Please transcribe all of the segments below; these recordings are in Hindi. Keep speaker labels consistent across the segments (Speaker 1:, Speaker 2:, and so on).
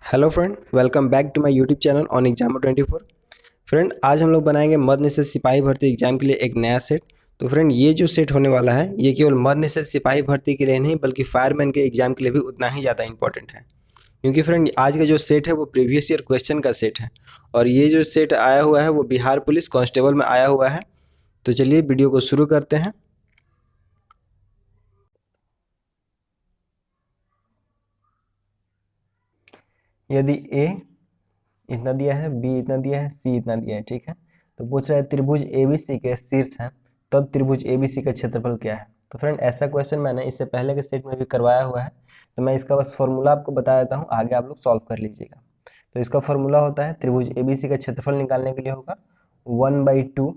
Speaker 1: Hello friend, welcome back to my YouTube channel on examer 24। Friend, आज हम लोग बनाएंगे मद्य निषेध सिपाही भर्ती एग्जाम के लिए एक नया सेट। तो फ्रेंड, ये जो सेट होने वाला है ये केवल मद्य निषेध सिपाही भर्ती के लिए नहीं बल्कि फायरमैन के एग्जाम के लिए भी उतना ही ज़्यादा इंपॉर्टेंट है। क्योंकि फ्रेंड, आज का जो सेट है वो प्रीवियस ईयर क्वेश्चन का सेट है और ये जो सेट आया हुआ है वो बिहार पुलिस कांस्टेबल में आया हुआ है। तो चलिए वीडियो को शुरू करते हैं। यदि ए इतना दिया है, बी इतना दिया है, सी इतना दिया है, ठीक है। तो पूछ रहा है त्रिभुज एबीसी के शीर्ष है, तब त्रिभुज एबीसी का क्षेत्रफल क्या है। तो फ्रेंड, ऐसा क्वेश्चन मैंने इससे पहले के सेट में भी करवाया हुआ है, तो मैं इसका बस फॉर्मूला आपको बता देता हूँ, आगे आप लोग सॉल्व कर लीजिएगा। तो इसका फॉर्मूला होता है त्रिभुज एबीसी का क्षेत्रफल निकालने के लिए होगा 1/2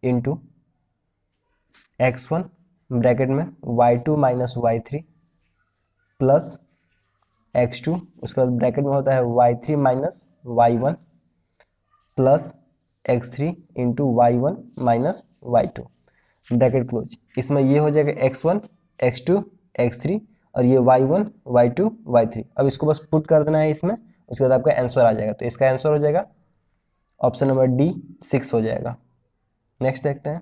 Speaker 1: इंटू x1 ब्रैकेट में y2 minus y3 plus x2, उसके बाद ब्रैकेट में होता है y3 minus y1 plus x3 into y1 minus y2 bracket close. इसमें ये हो जाएगा x1 x2 x3 और ये y1 y2 y3। अब इसको बस पुट कर देना है इसमें, उसके बाद आपका आंसर आ जाएगा। तो इसका आंसर हो जाएगा ऑप्शन नंबर डी 6 हो जाएगा। नेक्स्ट देखते हैं।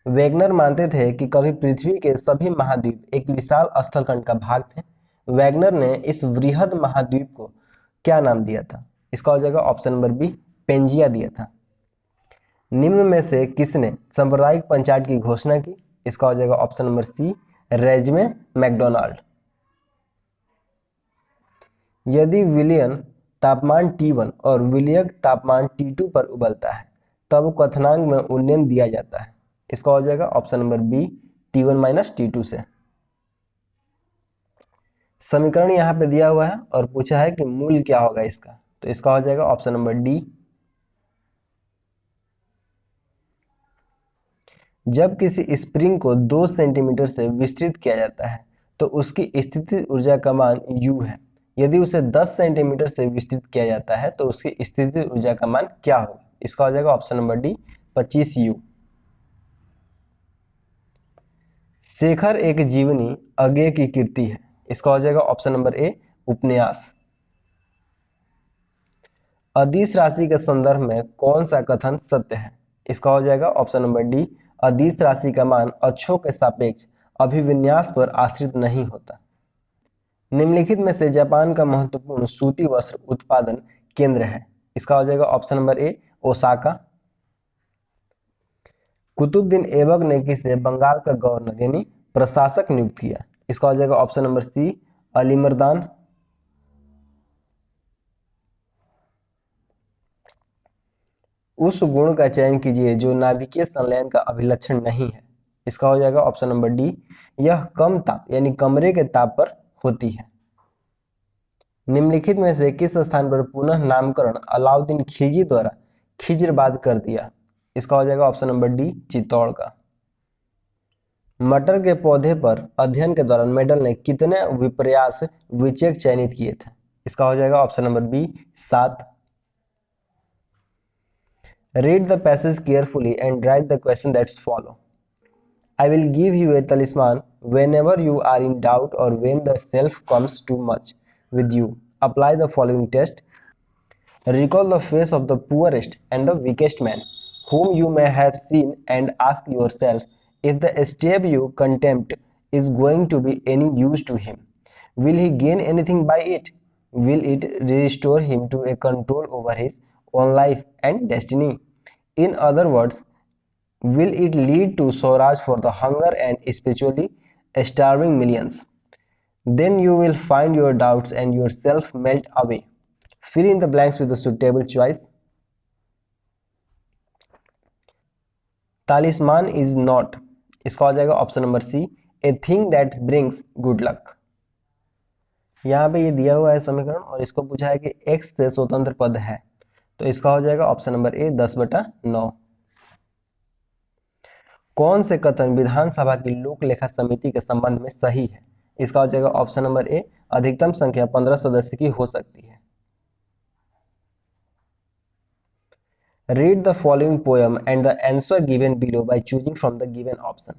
Speaker 1: वेगनर मानते थे कि कभी पृथ्वी के सभी महाद्वीप एक विशाल स्थलखंड का भाग थे। वेगनर ने इस वृहद महाद्वीप को क्या नाम दिया था। इसका हो जाएगा ऑप्शन नंबर बी पेंजिया दिया था। निम्न में से किसने सांप्रदायिक पंचायत की घोषणा की। इसका हो जाएगा ऑप्शन नंबर सी रेजमे मैकडोनाल्ड। यदि विलयन तापमान T1 और विलयक तापमान T2 पर उबलता है तब क्वथनांक में उन्नयन दिया जाता है। इसका हो जाएगा option number B T1 minus T2 से। समीकरण यहाँ पे दिया हुआ है और पूछा है कि मूल क्या होगा इसका, तो इसका हो जाएगा ऑप्शन नंबर डी। जब किसी स्प्रिंग को 2 सेंटीमीटर से विस्तृत किया जाता है तो उसकी स्थितिज ऊर्जा का मान U है। यदि उसे 10 सेंटीमीटर से विस्तृत किया जाता है तो उसकी स्थितिज ऊर्जा का मान क्या होगा। इसका हो जाएगा option number D 25 U। Shekhar एक जीवनी अज्ञेय की कीर्ति है। इसका हो जाएगा ऑप्शन नंबर ए उपन्यास। अदिश राशि के संदर्भ में कौन सा कथन सत्य है। इसका हो जाएगा ऑप्शन नंबर डी अदिश राशि का मान अक्षों के सापेक्ष अभिविन्यास पर आश्रित नहीं होता। निम्नलिखित में से जापान का महत्वपूर्ण सूती वस्त्र उत्पादन केंद्र है। इसका हो जाएगा ऑप्शन नंबर ए ओसाका। कुतुबुद्दीन ऐबक ने किसे बंगाल का गवर्नर यानी प्रशासक नियुक्त किया। इसका हो जाएगा ऑप्शन नंबर सी अलीमर्दान। उस गुण का चयन कीजिए जो नाभिकीय संलयन का अभिलक्षण नहीं है। इसका हो जाएगा ऑप्शन नंबर डी यह कम ताप यानी कमरे के ताप पर होती है। निम्नलिखित में से किस स्थान पर पुनः नामकरण अलाउद्दीन खिलजी द्वारा खिजराबाद कर दिया। इसका हो जाएगा ऑप्शन नंबर डी चित्तौड़ का। मटर के पौधे पर अध्ययन के दौरान मेडल ने कितने विपर्यास विचेक चयनित किए थे। इसका हो जाएगा option number B 7। Read the passage carefully and write the question that's follow. I will give you a talisman whenever you are in doubt or when the self comes too much with you. Apply the following test. Recall the face of the poorest and the weakest man whom you may have seen and ask yourself if the step you contempt is going to be any use to him. Will he gain anything by it? Will it restore him to a control over his own life and destiny? In other words, will it lead to Swaraj for the hunger and spiritually starving millions? Then you will find your doubts and yourself melt away. Fill in the blanks with a suitable choice. Talisman is not, इसका हो जाएगा option number C a thing that brings good luck. यहाँ पे ये दिया हुआ है समीकरण और इसको पूछा है कि x से स्वतंत्र पद है, तो इसका हो जाएगा ऑप्शन नंबर ए 10/9। कौन से कथन विधानसभा की लोक लेखा समिति के संबंध में सही है। इसका हो जाएगा ऑप्शन नंबर ए अधिकतम संख्या 15 सदस्य की हो सकती है। Read the following poem and the answer given below by choosing from the given option.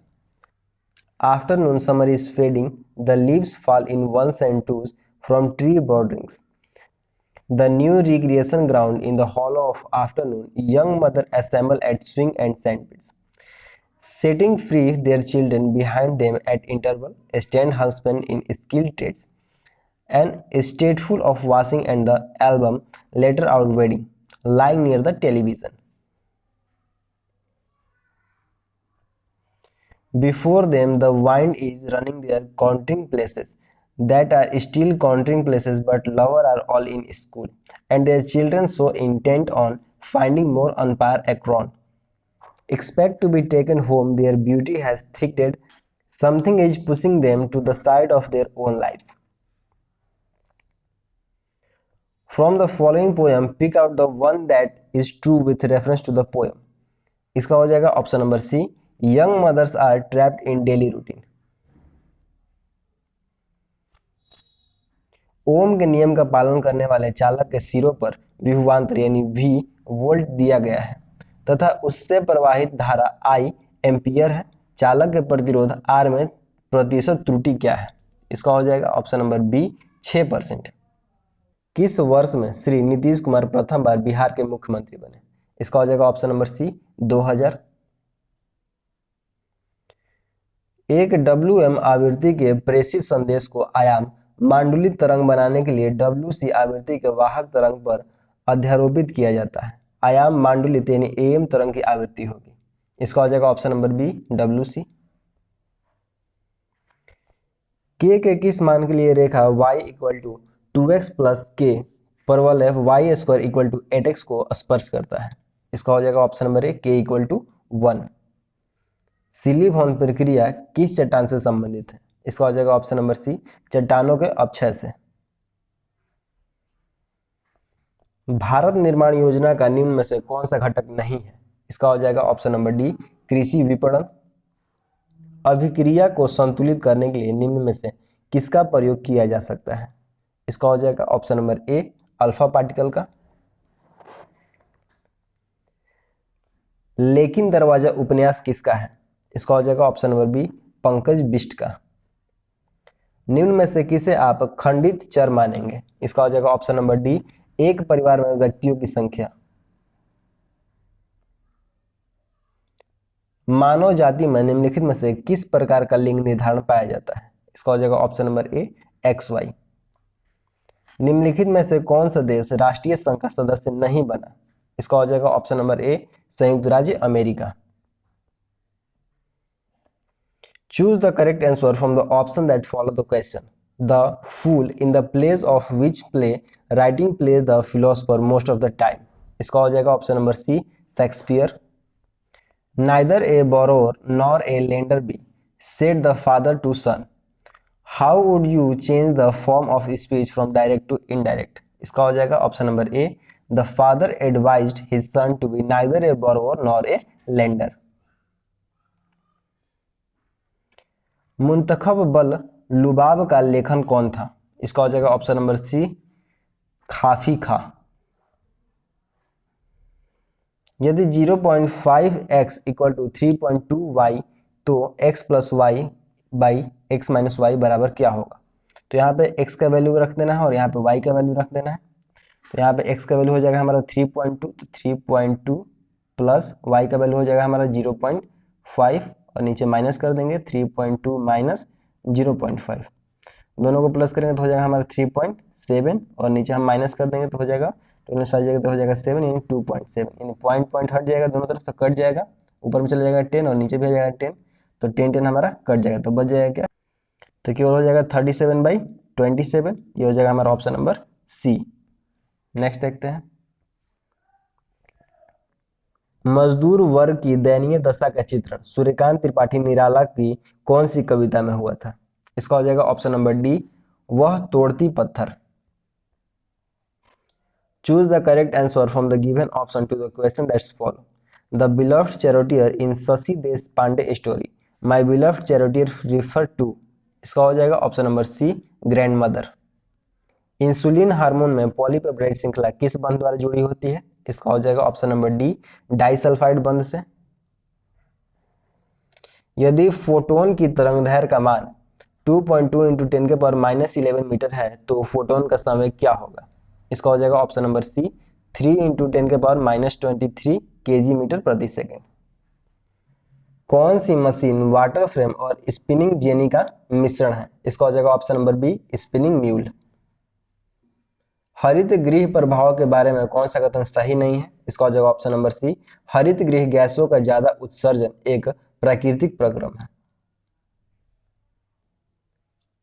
Speaker 1: Afternoon summer is fading, the leaves fall in ones and twos from tree borderings. The new recreation ground in the hollow of afternoon, young mothers assemble at swing and sandpits. Setting free their children behind them at interval, stand husband in skilled trades. An stateful of washing and the album later out wedding, lying near the television. Before them the wind is running their countering places that are still countering places, but lovers are all in school, and their children so intent on finding more umpire acron. Expect to be taken home, their beauty has thickened, something is pushing them to the side of their own lives. From the following poem, pick out the one that is true with reference to the poem. इसका हो जाएगा option number C, young mothers are trapped in daily routine. Ohm के नियम का पालन करने वाले चालक के सिरों पर विभवांतर यानी वी वोल्ट दिया गया है तथा उससे प्रवाहित धारा आई एम्पियर है। चालक के प्रतिरोध आर में प्रतिशत त्रुटि क्या है? इसका हो जाएगा ऑप्शन नंबर बी 6%। किस वर्ष में श्री नीतीश कुमार प्रथम बार बिहार के मुख्यमंत्री बने? इसका हो जाएगा ऑप्शन नंबर सी 2000। एक WM आवृत्ति के प्रेषित संदेश को आयाम मांडुलित तरंग बनाने के लिए WC आवृत्ति के वाहक तरंग पर अध्यारोपित किया जाता है। आयाम मांडुलित यानी AM तरंग की आवृत्ति होगी। इसका हो जाएगा ऑप्शन नंबर बी WC। के किस मान के लिए रेखा y equal to 2x plus के परवलय y square equal to 8x को स्पर्श करता है? इसका हो जाएगा ऑप्शन नंबर ए के इक्वल टू 1। सिलिप होन प्रक्रिया किस चट्टान से संबंधित है? इसका हो जाएगा ऑप्शन नंबर सी चट्टानों के अपक्षय से। भारत निर्माण योजना का निम्न में से कौन सा घटक नहीं है? इसका हो जाएगा ऑप्शन नंबर डी कृषि विपणन। अभिक्रिया को संतुलित करने के लिए निम्न में से किसका प्रयोग किया जा सकता है? इसका हो जाएगा option number A alpha particle का। लेकिन दरवाजा उपन्यास किसका है? इसका हो जाएगा option number B Pankaj Bisht का। निम्न में से किसे आप खंडित चर मानेंगे? इसका हो जाएगा ऑप्शन नंबर डी एक परिवार में व्यक्तियों की संख्या। मानव जाति में निम्नलिखित में से किस प्रकार का लिंग निर्धारण पाया जाता है? इसका हो जाएगा ऑप्शन नंबर ए XY। निम्नलिखित में से कौन सा देश राष्ट्रीय संघ का सदस्य नहीं बना? इसका हो जाएगा ऑप्शन नंबर ए संयुक्त राज्य America. Choose the correct answer from the option that follow the question. The fool in the plays of which play writing plays the philosopher most of the time? इसका हो जाएगा option number C Shakespeare. Neither a borrower nor a lender be, said the father to son. How would you change the form of speech from direct to indirect? इसका हो जाएगा option number A The father advised his son to be neither a borrower nor a lender. मुंतखब बल लुबाब का लेखन कौन था? इसका हो जाएगा ऑप्शन नंबर सी खाफी खा। यदि 0.5x इक्वल टू 3.2y तो x plus y by x minus y बराबर क्या होगा? तो यहाँ पे x का वैल्यू रख देना है और यहाँ पे y का वैल्यू रख देना है। तो यहाँ पे x का वैल्यू हो जाएगा हमारा 3.2, तो 3.2 प्लस y का वैल्यू हो जाएगा हमारा 0.5 और नीचे माइनस कर देंगे 3.2 माइनस 0.5, दोनों को प्लस करेंगे तो हो जाएगा हमारा 3.7 और नीचे हम माइनस कर देंगे तो हो जाएगा 2 जगह तो हो जाएगा 7 यानी 2.7 यानी पॉइंट हट जाएगा दोनों तरफ, तो कट जाएगा, ऊपर में चला जाएगा 10 और नीचे भी आ जाएगा 10, तो 10 हमारा कट जाएगा तो बच जाएगा क्या? तो केवल हो जाएगा 37/27। ये हो जाएगा हमारा ऑप्शन नंबर सी। नेक्स्ट देखते हैं। मजदूर वर्ग की दयनीय दशा का चित्रण सूर्यकांत त्रिपाठी निराला की कौन सी कविता में हुआ था? इसका हो जाएगा ऑप्शन नंबर डी वह तोड़ती पत्थर। Choose the correct answer from the given option to the question that's follow. The beloved charioteer in Shashi Deshpande story. My beloved charioteer refer to. इसका हो जाएगा option number C grandmother. Insulin hormone में पॉलीपेप्टाइड श्रृंखला किस बंध द्वारा जुड़ी होती है? इसका हो जाएगा ऑप्शन नंबर डी डाइसल्फाइड बंध से। यदि फोटोन की तरंगदैर्घ्य का मान 2.2 इंटू 10⁻⁻11 मीटर है तो फोटोन का समय क्या होगा? इसका हो जाएगा option number C 3 into 10⁻⁻23 KG metre प्रति सेकेंड। कौन सी मशीन वाटर फ्रेम और स्पिनिंग जेनी का मिश्रण है? इसका हो जाएगा option number B spinning mule. हरित गृह प्रभाव के बारे में कौन सा कथन सही नहीं है? इसका हो जाएगा ऑप्शन नंबर सी हरित गृह गैसों का ज्यादा उत्सर्जन एक प्राकृतिक प्रक्रम है।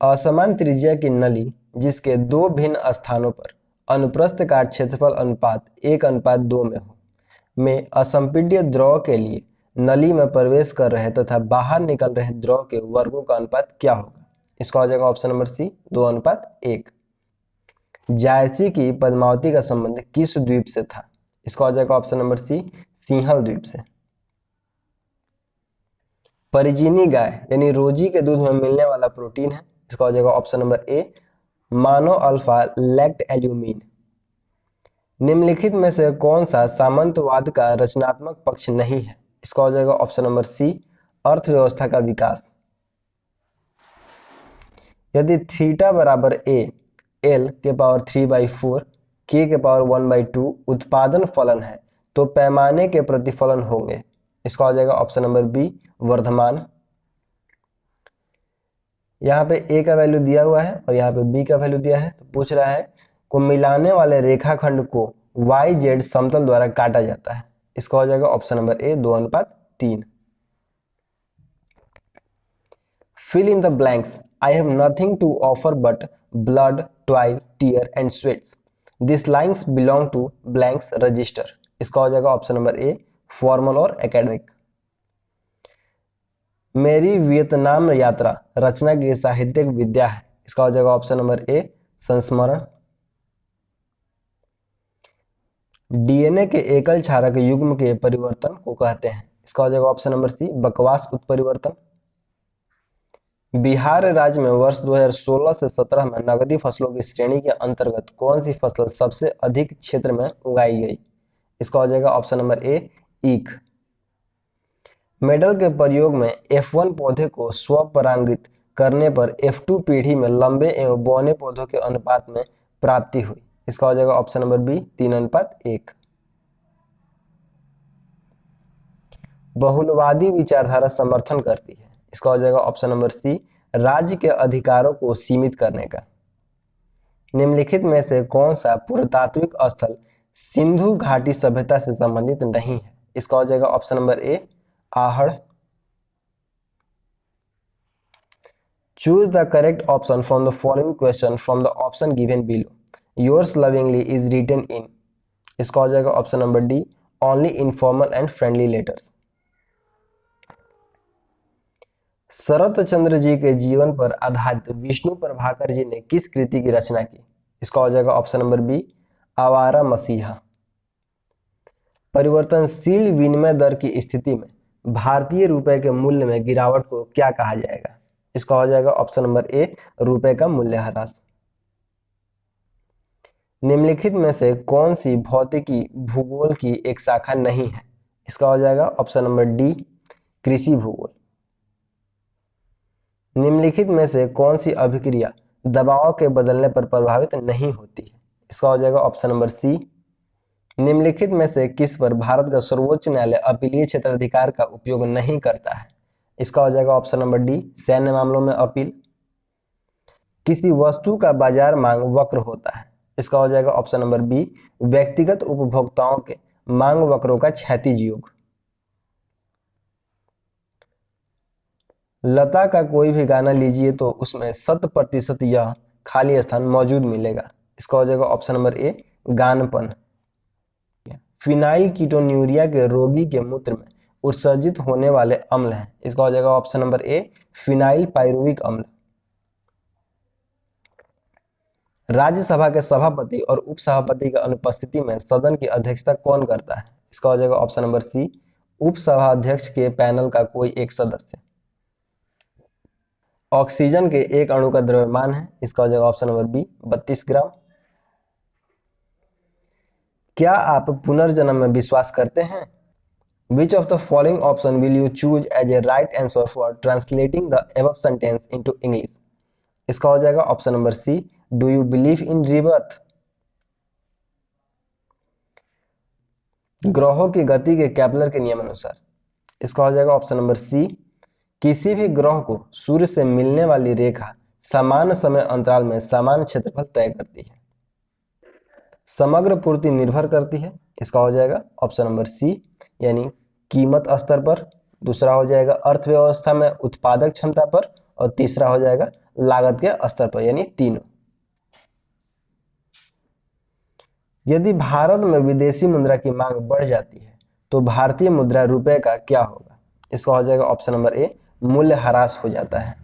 Speaker 1: असमान त्रिज्या की नली जिसके दो भिन्न स्थानों पर अनुप्रस्थ काट क्षेत्रफल अनुपात 1:2 में हो में असंपीड्य द्रव के लिए नली में प्रवेश कर रहे तथा बाहर निकल रहे द्रव के वर्गों का अनुपात क्या होगा? इसका हो जाएगा ऑप्शन नंबर सी 2:1। जायसी की पद्मावती का संबंध किस द्वीप से था? इसका हो जाएगा ऑप्शन नंबर सी सिंहल द्वीप से। परिजीनी गाय यानी रोजी के दूध में मिलने वाला प्रोटीन है। इसका हो जाएगा ऑप्शन नंबर ए मानो अल्फा लैक्ट एल्यूमिन। निम्नलिखित में से कौन सा सामंतवाद का रचनात्मक पक्ष नहीं है? इसका हो जाएगा ऑप्शन नंबर सी अर्थव्यवस्था का विकास। यदि थीटा बराबर ए एल के पावर 3/4 के पावर 1/2 उत्पादन फलन है तो पैमाने के प्रतिफलन होंगे। इसका हो जाएगा ऑप्शन नंबर बी वर्धमान। यहाँ पे ए का वैल्यू दिया हुआ है और यहाँ पे बी का वैल्यू दिया है तो पूछ रहा है को मिलाने वाले रेखाखंड को YZ समतल द्वारा काटा जाता है। इसका हो जाएगा option number A 2:3। Fill in the blanks I have nothing to offer but blood toil tear and sweats this lines belong to blanks register. इसका हो जाएगा ऑप्शन नंबर ए फॉर्मल और एकेडमिक। मेरी वियतनाम यात्रा रचना की साहित्यिक विद्या है। इसका हो जाएगा ऑप्शन नंबर ए संस्मरण। डीएनए के एकल क्षारक युग्म के परिवर्तन को कहते हैं। इसका हो जाएगा ऑप्शन नंबर सी बकवास उत्परिवर्तन। बिहार राज्य में वर्ष 2016 से 17 में नकदी फसलों की श्रेणी के अंतर्गत कौन सी फसल सबसे अधिक क्षेत्र में उगाई गई? इसका हो जाएगा ऑप्शन नंबर ए ईख। मेडल के प्रयोग में F1 पौधे को स्वपरागित करने पर F2 पीढ़ी में लंबे एवं बौने पौधों के अनुपात में प्राप्ति हुई। इसका हो जाएगा ऑप्शन नंबर बी 3:1। बहुलवादी विचारधारा समर्थन करती है। इसका हो जाएगा ऑप्शन नंबर सी राज्य के अधिकारों को सीमित करने का। निम्नलिखित में से कौन सा पुरातात्विक स्थल सिंधु घाटी सभ्यता से संबंधित नहीं है? इसका हो जाएगा ऑप्शन नंबर ए आहड़। Choose the correct option from the following question from the option given below. Yours lovingly is written in. इसका हो जाएगा option number D only informal and friendly letters. Sharat Chandra ji के जीवन पर आधारित विष्णु प्रभाकर जी ने किस कृति की रचना की? इसका हो जाएगा ऑप्शन नंबर बी आवारा मसीहा। परिवर्तनशील विनिमय दर की स्थिति में भारतीय रुपए के मूल्य में गिरावट को क्या कहा जाएगा? इसका हो जाएगा ऑप्शन नंबर ए रुपए का मूल्यह्रास। निम्नलिखित में से कौन सी भौतिकी भूगोल की एक शाखा नहीं है? इसका हो जाएगा ऑप्शन नंबर डी कृषि भूगोल। निम्नलिखित में से कौन सी अभिक्रिया दबाव के बदलने पर प्रभावित नहीं होती है? इसका हो जाएगा ऑप्शन नंबर सी। निम्नलिखित में से किस पर भारत का सर्वोच्च न्यायालय अपीलीय क्षेत्राधिकार का उपयोग नहीं करता है? इसका हो जाएगा ऑप्शन नंबर डी सैन्य मामलों में अपील। किसी वस्तु का बाजार मांग वक्र होता है। इसका हो जाएगा ऑप्शन नंबर बी व्यक्तिगत उपभोक्ताओं के मांग वक्रों का क्षैतिज योग। लता का कोई भी गाना लीजिए तो उसमें 100% यह खाली स्थान मौजूद मिलेगा। इसका हो जाएगा ऑप्शन नंबर ए गानपन। फिनाइल कीटोन्यूरिया के रोगी के मूत्र में उत्सर्जित होने वाले अम्ल हैं। इसका हो जाएगा ऑप्शन नंबर ए फिनाइल पाइरुविक अम्ल। राज्यसभा के सभापति और उपसभापति की अनुपस्थिति में सदन की अध्यक्षता कौन करता है? इसका हो जाएगा ऑप्शन नंबर सी उपसभा अध्यक्ष के पैनल का कोई एक सदस्य। ऑक्सीजन के एक अणु का द्रव्यमान है। इसका हो जाएगा ऑप्शन नंबर बी 32 ग्राम। क्या आप पुनर्जन्म में विश्वास करते हैं? Which of the following option will you choose as a right answer for translating the above sentence into English? इसका हो जाएगा option number C, do you believe in rebirth. ग्रहों की गति के केपलर के नियम अनुसार, इसका हो जाएगा ऑप्शन नंबर सी, किसी भी ग्रह को सूर्य से मिलने वाली रेखा समान समय अंतराल में समान क्षेत्रफल तय करती है। समग्र पूर्ति निर्भर करती है, इसका हो जाएगा ऑप्शन नंबर सी, यानी कीमत स्तर पर। दूसरा हो जाएगा अर्थव्यवस्था में उत्पादक क्षमता पर, और तीसरा हो जाएगा लागत के स्तर पर, यानी तीनों। यदि भारत में विदेशी मुद्रा की मांग बढ़ जाती है तो भारतीय मुद्रा रुपए का क्या होगा? इसका हो जाएगा ऑप्शन नंबर ए, मूल्य ह्रास हो जाता है।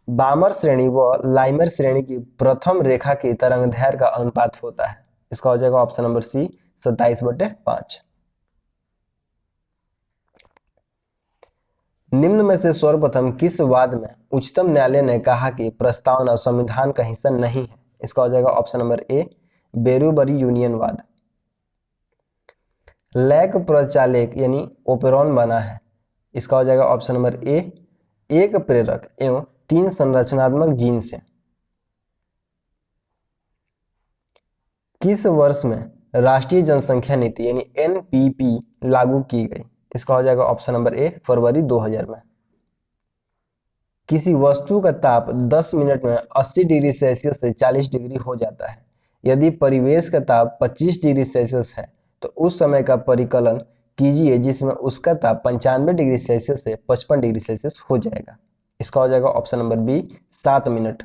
Speaker 1: बामर श्रेणी व लाइमर श्रेणी की प्रथम रेखा की तरंगदैर्घ्य का अनुपात होता है। इसका हो जाएगा ऑप्शन नंबर सी, 27/5। निम्न में से सर्वप्रथम किस वाद में उच्चतम न्यायालय ने कहा कि प्रस्तावना संविधान का हिस्सा नहीं है? इसका हो जाएगा ऑप्शन नंबर ए, बेरूबरी यूनियन वाद। लैक प्रचालक यानी ओपेरॉन बना है। इसका हो जाएगा ऑप्शन नंबर ए, एक प्रेरक एवं 3 संरचनात्मक जीन से। किस वर्ष में राष्ट्रीय जनसंख्या नीति यानी एनपीपी लागू की गई? इसका हो जाएगा ऑप्शन नंबर ए, फरवरी 2000 में। किसी वस्तु का ताप 10 मिनट में 80 डिग्री सेल्सियस से 40 डिग्री हो जाता है। यदि परिवेश का ताप 25 डिग्री सेल्सियस है तो उस समय का परिकलन कीजिए जिसमें उसका ताप 95 डिग्री सेल्सियस से 55 डिग्री सेल्सियस हो जाएगा। इसका हो जाएगा ऑप्शन नंबर बी, 7 मिनट।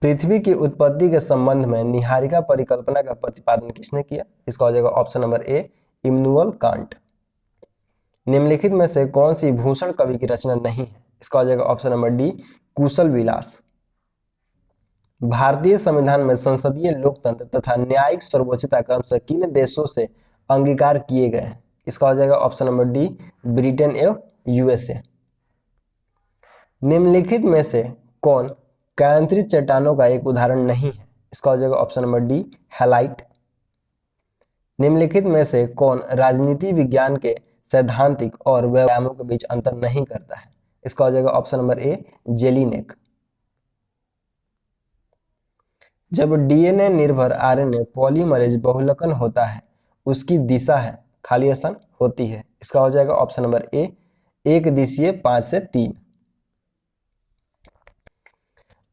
Speaker 1: पृथ्वी की उत्पत्ति के संबंध में निहारिका परिकल्पना का प्रतिपादन किसने किया? इसका हो जाएगा ऑप्शन नंबर ए, इमनुअल कांट। निम्नलिखित में से कौन सी भूषण कवि की रचना नहीं है? इसका हो जाएगा ऑप्शन नंबर डी, कुशल विलास। भारतीय संविधान में संसदीय लोकतंत्र तथा न्यायिक सर्वोच्चता क्रमशः किन देशों से अंगीकार किए गए हैं? इसका हो जाएगा ऑप्शन नंबर डी, ब्रिटेन एवं यूएसए। निम्नलिखित में से कौन कायांतरित चट्टानों का एक उदाहरण नहीं है? इसका हो जाएगा ऑप्शन नंबर डी, हैलाइट। निम्नलिखित में से कौन राजनीति विज्ञान के सैद्धांतिक और व्यायामों के बीच अंतर नहीं करता है? इसका हो जाएगा ऑप्शन नंबर ए, जेलिनेक। जब डीएनए निर्भर आरएनए पॉलीमरेज बहुलकन होता है उसकी दिशा है खाली स्थान होती है। इसका हो जाएगा ऑप्शन नंबर ए, एक दिशीय 5 से 3।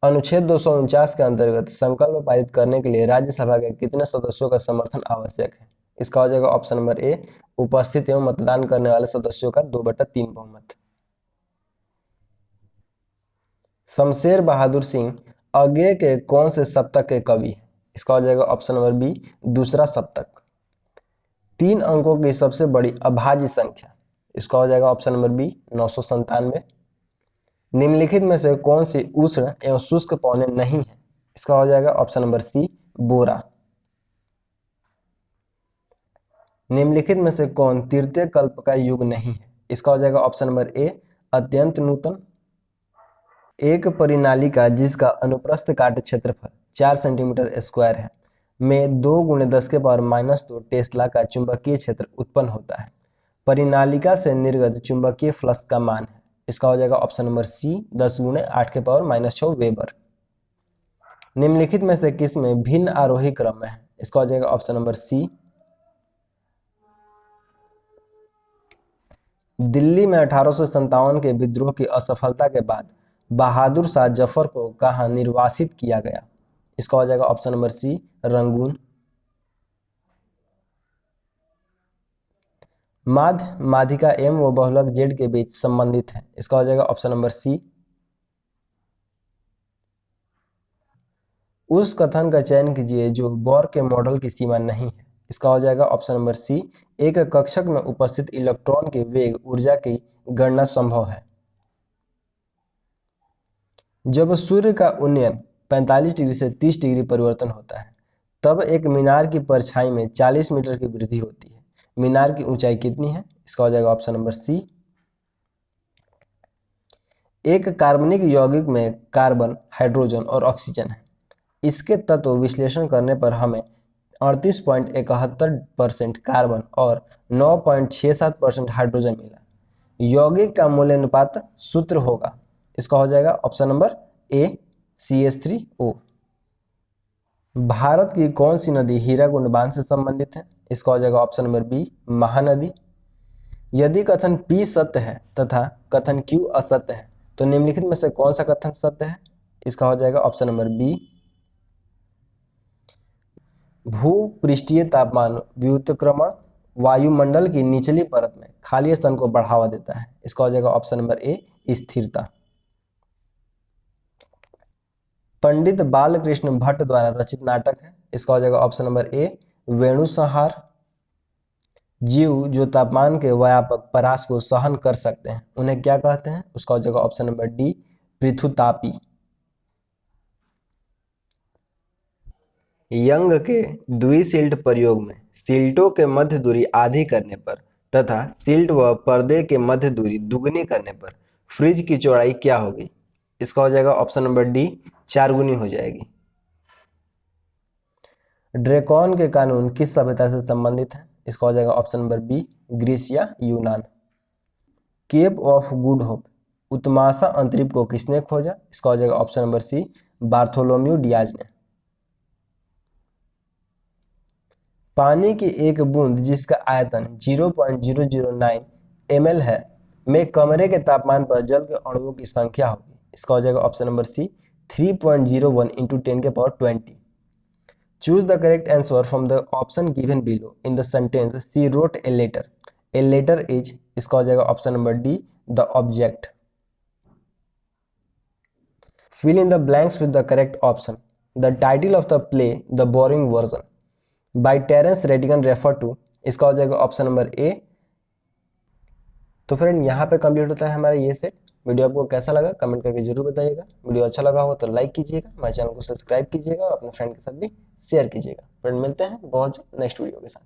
Speaker 1: अनुच्छेद 249 के अंतर्गत संकल्प पारित करने के लिए राज्यसभा के कितने सदस्यों का समर्थन आवश्यक है? इसका हो जाएगा ऑप्शन नंबर ए, उपस्थित एवं मतदान करने वाले सदस्यों का 2/3 बहुमत। शमशेर बहादुर सिंह अज्ञे के कौन से सप्तक के कवि हैं? इसका हो जाएगा ऑप्शन नंबर बी, दूसरा सप्तक। 3 अंकों की सबसे बड़ी अभाज्य संख्या? इसका हो जाएगा ऑप्शन नंबर बी, 997। निम्नलिखित में से कौन सी उष्ण एवं शुष्क पौधे नहीं है? इसका हो जाएगा ऑप्शन नंबर सी, बोरा। निम्नलिखित में से कौन तृतीय कल्प का युग नहीं है? इसका हो जाएगा ऑप्शन नंबर ए, अत्यंत नूतन। एक परिनालिका जिसका अनुप्रस्थ काट क्षेत्रफल 4 सेंटीमीटर स्क्वायर है में 2 × 10⁻² टेस्ला का चुंबकीय क्षेत्र उत्पन्न होता है। परिनालिका से निर्गत चुंबकीय फ्लक्स का मान है। इसका हो जाएगा ऑप्शन नंबर सी, 10 × 8⁻⁻6 वेबर। निम्नलिखित में से किस में भिन्न आरोही क्रम में है? इसका हो जाएगा ऑप्शन नंबर सी। दिल्ली में 1857 के विद्रोह की असफलता के बाद बहादुर शाह जफर को कहां निर्वासित किया गया? इसका हो जाएगा ऑप्शन नंबर सी, रंगून। माध्य माध्यिका एम व बहुलक जेड के बीच संबंधित है। इसका हो जाएगा ऑप्शन नंबर सी। उस कथन का चयन कीजिए जो बोर के मॉडल की सीमा नहीं है। इसका हो जाएगा ऑप्शन नंबर सी, एक कक्षक में उपस्थित इलेक्ट्रॉन के वेग ऊर्जा की गणना संभव है। जब सूर्य का उन्नयन 45 डिग्री से 30 डिग्री परिवर्तन होता है तब एक मीनार की परछाई में 40 मीटर की वृद्धि होती है। मीनार की ऊंचाई कितनी है? इसका हो जाएगा ऑप्शन नंबर सी। एक कार्बनिक यौगिक में कार्बन, हाइड्रोजन और ऑक्सीजन है। इसके तत्व विश्लेषण करने पर हमें 38.71% कार्बन और 9.67% हाइड्रोजन मिला। यौगिक का मूल्य अनुपात सूत्र होगा इसका हो जाएगा ऑप्शन नंबर ए CH3O। भारत की कौन सी नदी हीराकुंड बांध से संबंधित है? इसका हो जाएगा ऑप्शन नंबर बी महानदी। यदि कथन P सत्य है तथा कथन Q असत्य है तो निम्नलिखित में से कौन सा कथन सत्य है? इसका हो जाएगा ऑप्शन नंबर बी। भूपृष्ठीय तापमान व्युत्क्रमण वायुमंडल की निचली परत में खाली स्थान को बढ़ावा देता है। इसका हो जाएगा ऑप्शन नंबर ए स्थिरता। पंडित बालकृष्ण भट्ट द्वारा रचित नाटक है। इसका हो जाएगा ऑप्शन नंबर ए वेणु संहार। जीव जो तापमान के व्यापक परास को सहन कर सकते हैं उन्हें क्या कहते हैं? उसका हो जाएगा ऑप्शन नंबर डी पृथुतापी। यंग के द्विसिल्ट प्रयोग में सिल्टों के मध्य दूरी आधी करने पर तथा सिल्ट व पर्दे के मध्य दूरी दुगनी करने पर फ्रिज की चौड़ाई क्या होगी? इसका हो जाएगा ऑप्शन नंबर डी 4 गुनी हो जाएगी। ड्रेकॉन के कानून किस सभ्यता से संबंधित है? इसका हो जाएगा ऑप्शन नंबर बी ग्रीस या यूनान। केप ऑफ गुड होप उत्माशा अंतरिप को किसने खोजा? इसका हो जाएगा option number C Bartholomew Diaz ने। पानी की एक बूंद जिसका आयतन 0.009 ml है में कमरे के तापमान पर जल के अणुओं की संख्या होगी। इसका हो जाएगा ऑप्शन नंबर सी 3.01 into 10 के power 20। Choose the correct answer from the option given below in the sentence she wrote a letter. A letter is, इसका हो जाएगा option number D the object. Fill in the blanks with the correct option. The title of the play the Browning version by Terence Rattigan refer to. इसका हो जाएगा ऑप्शन नंबर ए। तो फ्रेंड यहाँ पे कंप्लीट होता है हमारा ये सेट। वीडियो आपको कैसा लगा कमेंट करके जरूर बताइएगा। वीडियो अच्छा लगा हो तो लाइक कीजिएगा, हमारे चैनल को सब्सक्राइब कीजिएगा और अपने फ्रेंड के साथ भी शेयर कीजिएगा। फ्रेंड मिलते हैं बहुत नेक्स्ट वीडियो के साथ।